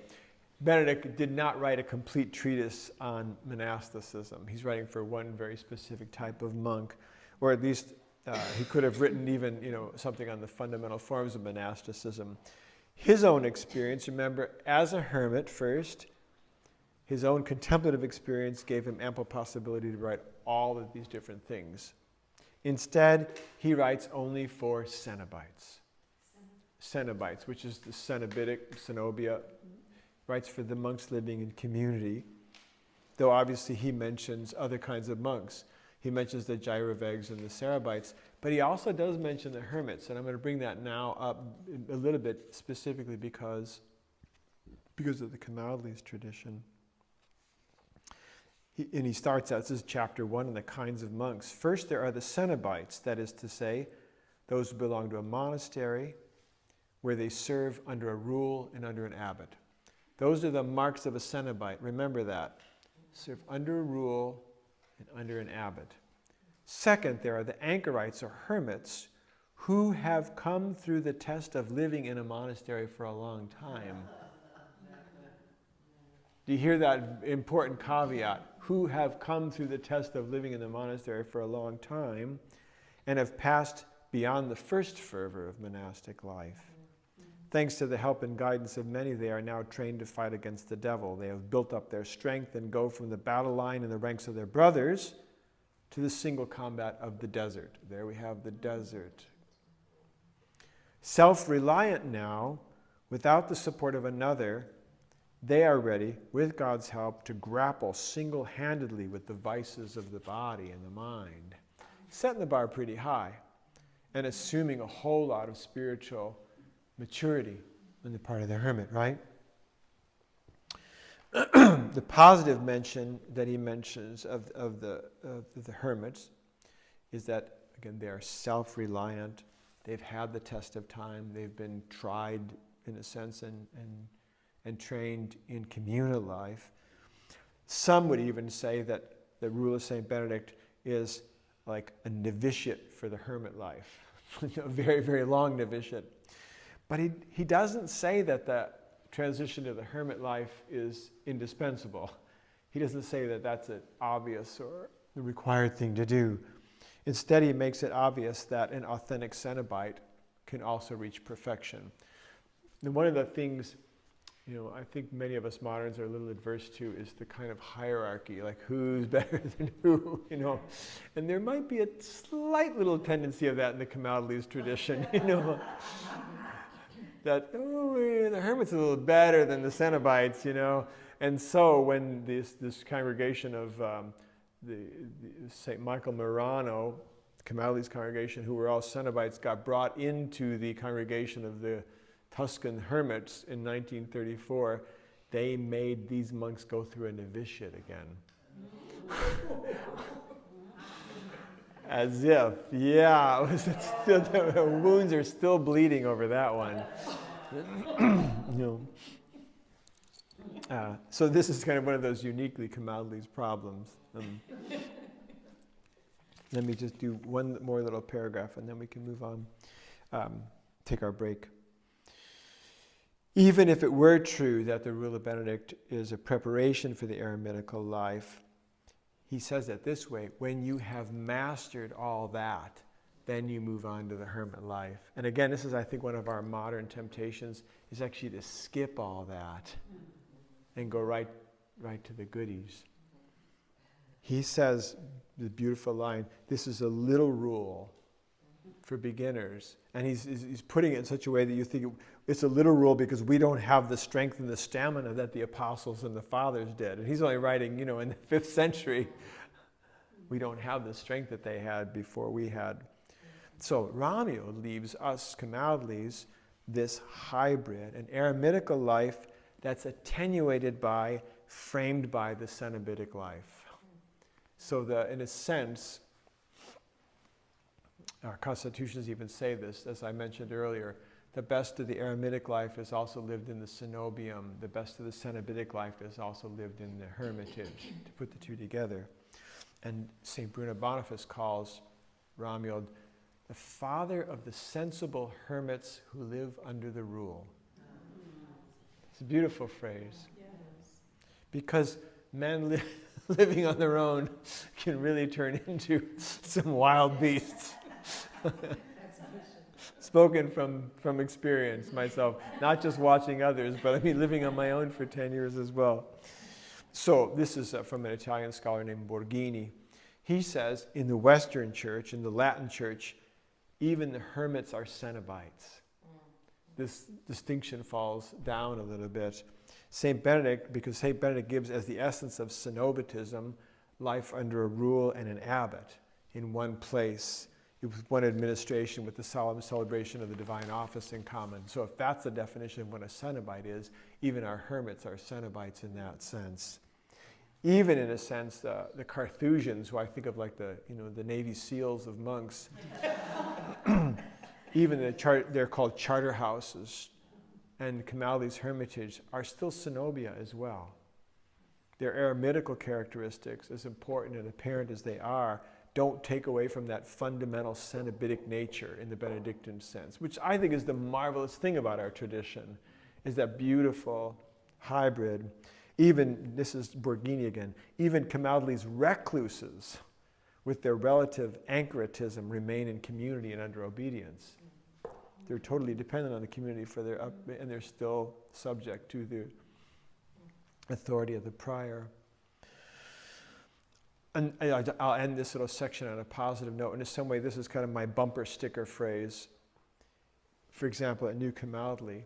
Benedict did not write a complete treatise on monasticism. He's writing for one very specific type of monk, or at least he could have written even, something on the fundamental forms of monasticism. His own experience, remember, as a hermit first, his own contemplative experience gave him ample possibility to write all of these different things. Instead, he writes only for cenobites. Cenobites, which is the cenobitic, cenobia, writes for the monks living in community, though obviously he mentions other kinds of monks. He mentions the gyrovags and the cerebites, but he also does mention the hermits, and I'm going to bring that now up a little bit specifically because of the Camaldolese tradition. He starts out, this is chapter 1 on the kinds of monks. First, there are the cenobites, that is to say, those who belong to a monastery where they serve under a rule and under an abbot. Those are the marks of a cenobite. Remember that. Serve under a rule and under an abbot. Second, there are the anchorites or hermits who have come through the test of living in a monastery for a long time. Do you hear that important caveat? Who have come through the test of living in the monastery for a long time and have passed beyond the first fervor of monastic life. Thanks to the help and guidance of many, they are now trained to fight against the devil. They have built up their strength and go from the battle line in the ranks of their brothers to the single combat of the desert. There we have the desert. Self-reliant now, without the support of another, they are ready, with God's help, to grapple single-handedly with the vices of the body and the mind. Setting the bar pretty high and assuming a whole lot of spiritual maturity on the part of the hermit, right? The positive mention that he mentions of the hermits is that, again, they are self-reliant. They've had the test of time. They've been tried, in a sense, and trained in communal life. Some would even say that the Rule of St. Benedict is like a novitiate for the hermit life, a very, very long novitiate. But he doesn't say that the transition to the hermit life is indispensable. He doesn't say that that's an obvious or the required thing to do. Instead, he makes it obvious that an authentic Cenobite can also reach perfection. And one of the things, I think many of us moderns are a little adverse to is the kind of hierarchy, like who's better than who, And there might be a slight little tendency of that in the Camaldolese tradition, that, the hermit's a little better than the Cenobites, And so when this congregation of the St. Michael Murano, Camaldolese congregation, who were all Cenobites, got brought into the congregation of the Tuscan hermits in 1934, they made these monks go through a novitiate again. As if, the wounds are still bleeding over that one. So this is kind of one of those uniquely Camaldolese problems. Let me just do one more little paragraph and then we can move on, take our break. Even if it were true that the Rule of Benedict is a preparation for the eremitical life, he says it this way: when you have mastered all that, then you move on to the hermit life. And again, this is, I think, one of our modern temptations, is actually to skip all that and go right to the goodies. He says, the beautiful line, this is a little rule for beginners. And he's putting it in such a way that you think it's a little rule because we don't have the strength and the stamina that the apostles and the fathers did. And he's only writing, in the 5th century. We don't have the strength that they had before we had. So Romeo leaves us Camaldolese this hybrid, an eremitical life that's attenuated by, framed by the Cenobitic life. So in a sense, our constitutions even say this, as I mentioned earlier, the best of the eremitic life is also lived in the cenobium. The best of the Cenobitic life is also lived in the hermitage, to put the two together. And St. Bruno Boniface calls Romeo the father of the sensible hermits who live under the rule. It's a beautiful phrase. Yes. Because men living on their own can really turn into some wild beasts. Spoken from experience myself, not just watching others, but living on my own for 10 years as well. So this is from an Italian scholar named Borghini. He says in the Western Church, in the Latin Church, even the hermits are Cenobites. This distinction falls down a little bit. St. Benedict, because St. Benedict gives as the essence of cenobitism, life under a rule and an abbot in one place, with one administration with the solemn celebration of the divine office in common. So if that's the definition of what a Cenobite is, even our hermits are Cenobites in that sense. Even in a sense, the Carthusians, who I think of like the Navy SEALs of monks, even they're called charter houses, and Camaldolese hermitage are still cenobia as well. Their eremitical characteristics, as important and apparent as they are, don't take away from that fundamental Cenobitic nature in the Benedictine sense, which I think is the marvelous thing about our tradition, is that beautiful hybrid. Even, this is Borghini again, even Camaldolese recluses with their relative anchoritism remain in community and under obedience. They're totally dependent on the community for their and they're still subject to the authority of the prior. And I'll end this little section on a positive note. And in some way, this is kind of my bumper sticker phrase. For example, at New Camaldoli,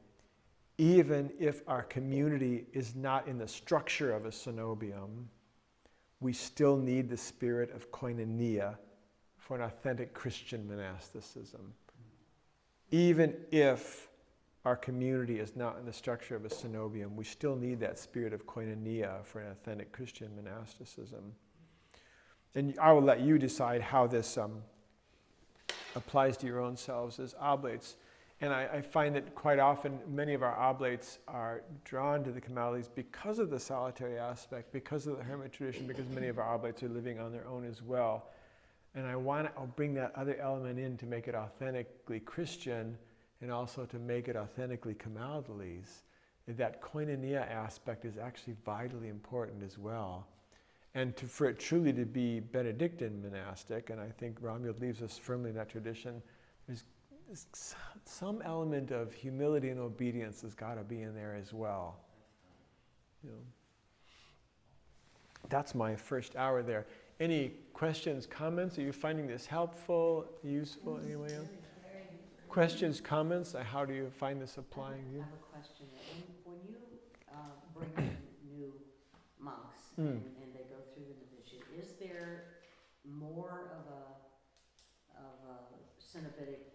even if our community is not in the structure of a cenobium, we still need the spirit of koinonia for an authentic Christian monasticism. Even if our community is not in the structure of a cenobium. We still need that spirit of koinonia for an authentic Christian monasticism. And I will let you decide how this applies to your own selves as oblates. And I find that quite often many of our oblates are drawn to the Camaldolese because of the solitary aspect, because of the hermit tradition, because many of our oblates are living on their own as well. And I'll bring that other element in to make it authentically Christian and also to make it authentically Camaldolese. That koinonia aspect is actually vitally important as well. And for it truly to be Benedictine monastic, and I think Romuald leaves us firmly in that tradition, there's some element of humility and obedience has got to be in there as well. You know. That's my first hour there. Any questions, comments? Are you finding this helpful, useful? Anyone else? Questions, comments? How do you find this applying? I have a question. When you bring in new monks and they go through the novitiate, is there more of a cenobitic,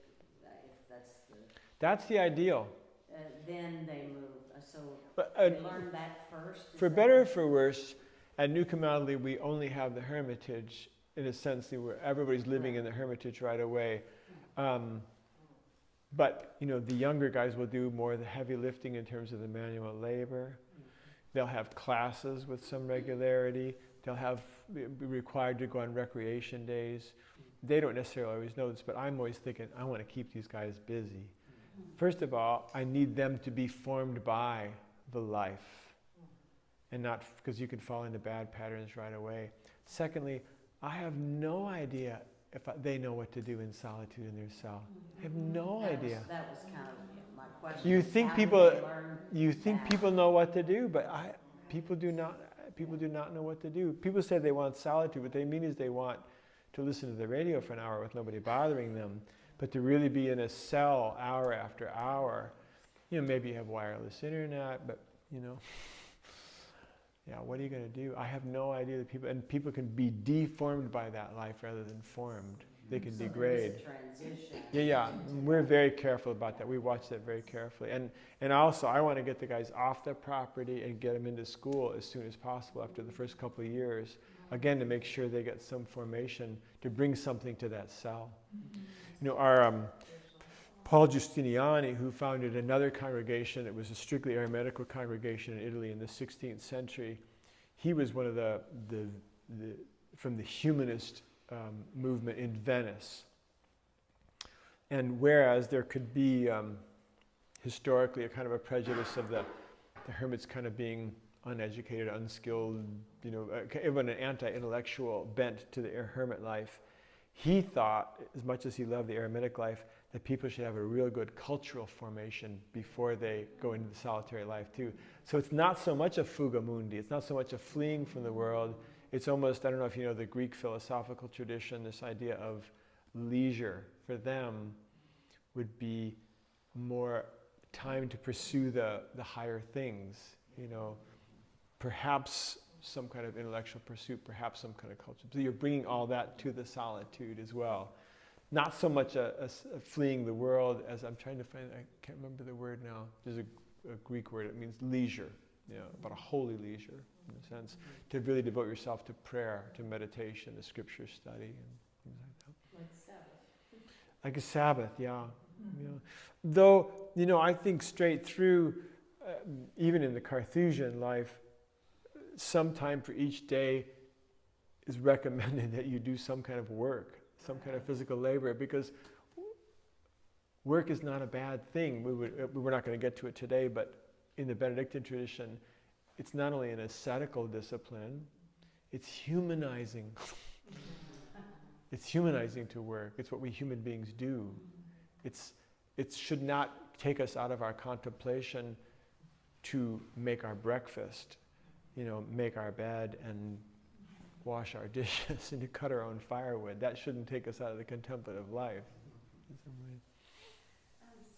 if that's the ideal. Then they move. So But, they learn that first? For better or for worse, at New Camaldolese we only have the hermitage in a sense where everybody's living in the hermitage right away. But the younger guys will do more of the heavy lifting in terms of the manual labor. They'll have classes with some regularity. They'll be required to go on recreation days. They don't necessarily always know this, but I'm always thinking, I want to keep these guys busy. First of all, I need them to be formed by the life, and not because you can fall into bad patterns right away. Secondly, I have no idea if they know what to do in solitude in their cell. I have no idea. That was kind of my question. You think people know what to do, but people do not know what to do. People say they want solitude. What they mean is they want to listen to the radio for an hour with nobody bothering them, but to really be in a cell hour after hour. Maybe you have wireless internet, but yeah, what are you going to do? I have no idea that people can be deformed by that life rather than formed. They can degrade. Transition. Yeah. We're very careful about that. We watch that very carefully. And also, I want to get the guys off the property and get them into school as soon as possible after the first couple of years. Again, to make sure they get some formation to bring something to that cell. Our Paul Giustiniani, who founded another congregation, it was a strictly Eremitical congregation in Italy in the 16th century. He was one of the from the humanist movement in Venice. And whereas there could be historically a kind of a prejudice of the hermits kind of being uneducated, unskilled, even an anti-intellectual bent to the hermit life, he thought, as much as he loved the eremitic life, that people should have a real good cultural formation before they go into the solitary life too. So it's not so much a fuga mundi, it's not so much a fleeing from the world, it's almost, I don't know if you know the Greek philosophical tradition, this idea of leisure for them would be more time to pursue the higher things, perhaps some kind of intellectual pursuit, perhaps some kind of culture. So you're bringing all that to the solitude as well. Not so much a fleeing the world as I'm trying to find, I can't remember the word now. There's a Greek word, it means leisure, but a holy leisure in a sense, to really devote yourself to prayer, to meditation, to scripture study, and things like that. Like Sabbath. Like a Sabbath, yeah. Though, I think straight through, even in the Carthusian life, some time for each day is recommended that you do some kind of work, some kind of physical labor, because work is not a bad thing. We're not going to get to it today, but in the Benedictine tradition, it's not only an ascetical discipline, it's humanizing. It's humanizing to work. It's what we human beings do. It should not take us out of our contemplation to make our breakfast, make our bed and wash our dishes and to cut our own firewood. That shouldn't take us out of the contemplative life.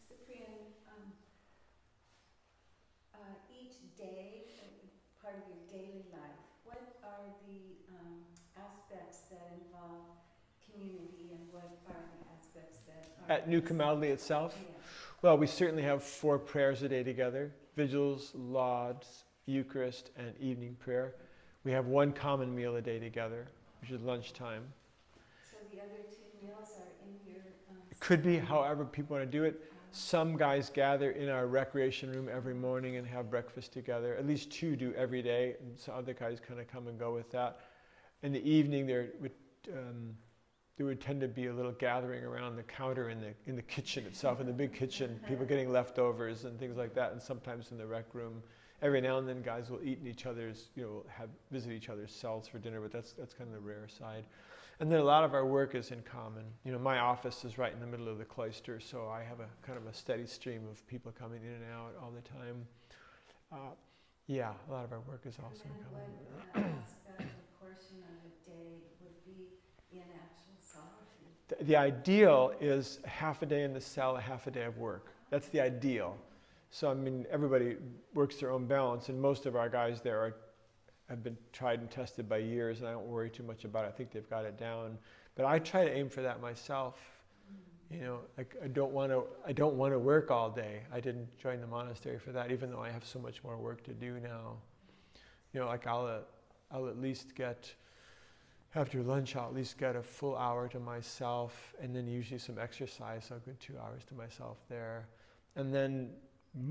Cyprian, each day, part of your daily life, what are the aspects that involve community and what are the aspects that are... At New Camaldolese itself? Yeah. Well, we certainly have 4 prayers a day together: vigils, lauds, Eucharist, and evening prayer. We have 1 common meal a day together, which is lunchtime. So the other 2 meals are in your... Could be however people want to do it. Some guys gather in our recreation room every morning and have breakfast together. At least 2 do every day, and some other guys kind of come and go with that. In the evening, there would tend to be a little gathering around the counter in the kitchen itself, in the big kitchen, people getting leftovers and things like that, and sometimes in the rec room. Every now and then, guys will eat in each other's, visit each other's cells for dinner, but that's kind of the rare side. And then a lot of our work is in common. My office is right in the middle of the cloister, so I have a kind of a steady stream of people coming in and out all the time. A lot of our work is also in common. What aspect or portion of a day would be in actual solitude? The ideal is half a day in the cell, a half a day of work. That's the ideal. So, everybody works their own balance, and most of our guys there have been tried and tested by years, and I don't worry too much about it. I think they've got it down. But I try to aim for that myself. I don't want to work all day. I didn't join the monastery for that, even though I have so much more work to do now. I'll at least get, after lunch, I'll at least get a full hour to myself, and then usually some exercise, so a good 2 hours to myself there. And then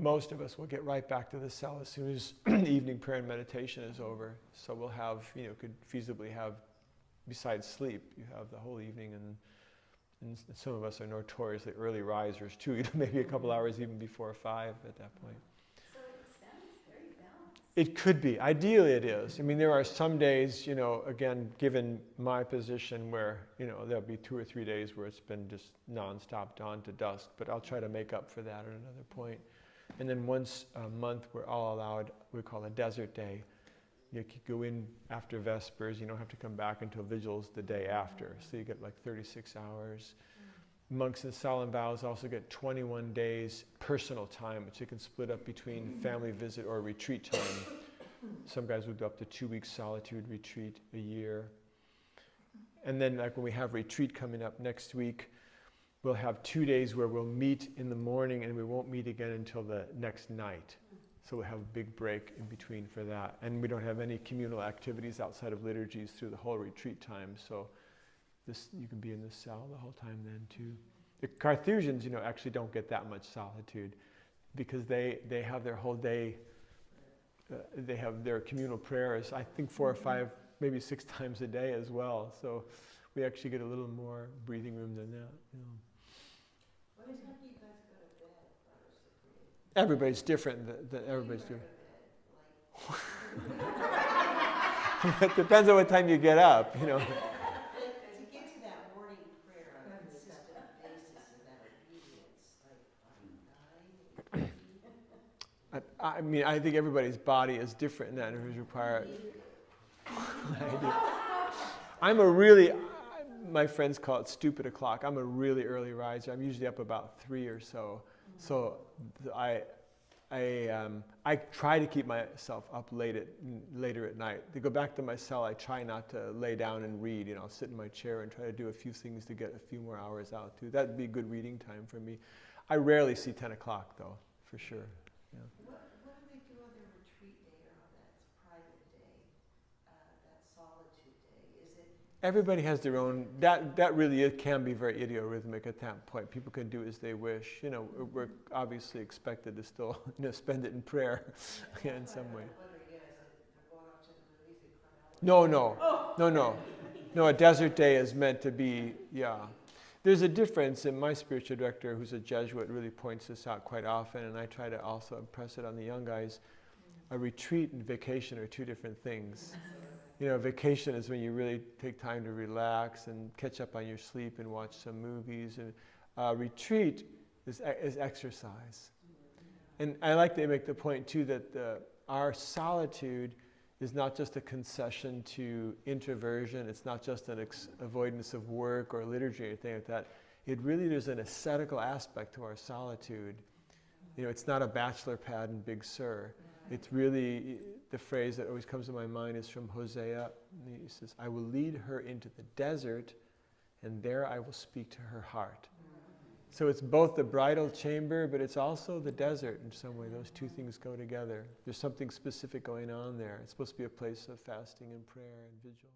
most of us will get right back to the cell as soon as evening prayer and meditation is over. So we'll have, could feasibly have, besides sleep, you have the whole evening, and some of us are notoriously early risers too, maybe a couple hours even before 5 at that point. So it sounds very balanced. It could be. Ideally it is. There are some days, again, given my position where, there'll be 2 or 3 days where it's been just nonstop dawn to dusk, but I'll try to make up for that at another point. And then once a month, we're all allowed, we call a desert day. You can go in after Vespers, you don't have to come back until vigils the day after. So you get like 36 hours. Monks in solemn vows also get 21 days personal time, which they can split up between family visit or retreat time. Some guys would go up to 2 weeks solitude retreat a year. And then like when we have retreat coming up next week, we'll have 2 days where we'll meet in the morning and we won't meet again until the next night. So we'll have a big break in between for that. And we don't have any communal activities outside of liturgies through the whole retreat time. So you can be in the cell the whole time then too. The Carthusians, actually don't get that much solitude because they have their whole day, they have their communal prayers, I think 4 or 5, maybe 6 times a day as well. So we actually get a little more breathing room than that. What time do you guys go to bed, Brother Cyprian? Everybody's different. Everybody's different. It depends on what time you get up, To get to that morning prayer on a consistent basis and that obedience, I think everybody's body is different in that it is required. My friends call it stupid o'clock. I'm a really early riser. I'm usually up about 3 or so. So I try to keep myself up later at night. To go back to my cell, I try not to lay down and read. I'll sit in my chair and try to do a few things to get a few more hours out too. That'd be a good reading time for me. I rarely see 10 o'clock though, for sure. Yeah. What do they do on their retreat day or on that private day, that solitude day? Is it? Everybody has their own. That really can be very idiorhythmic at that point. People can do as they wish. We're obviously expected to still spend it in prayer in some way. No. A desert day is meant to be. Yeah. There's a difference, and my spiritual director, who's a Jesuit, really points this out quite often, and I try to also impress it on the young guys. A retreat and vacation are 2 different things. Vacation is when you really take time to relax and catch up on your sleep and watch some movies. And retreat is exercise. And I like to make the point too that our solitude is not just a concession to introversion. It's not just an avoidance of work or liturgy or anything like that. There's an ascetical aspect to our solitude. It's not a bachelor pad in Big Sur. It's really, the phrase that always comes to my mind is from Hosea. He says, I will lead her into the desert, and there I will speak to her heart. So it's both the bridal chamber, but it's also the desert in some way. Those two things go together. There's something specific going on there. It's supposed to be a place of fasting and prayer and vigil.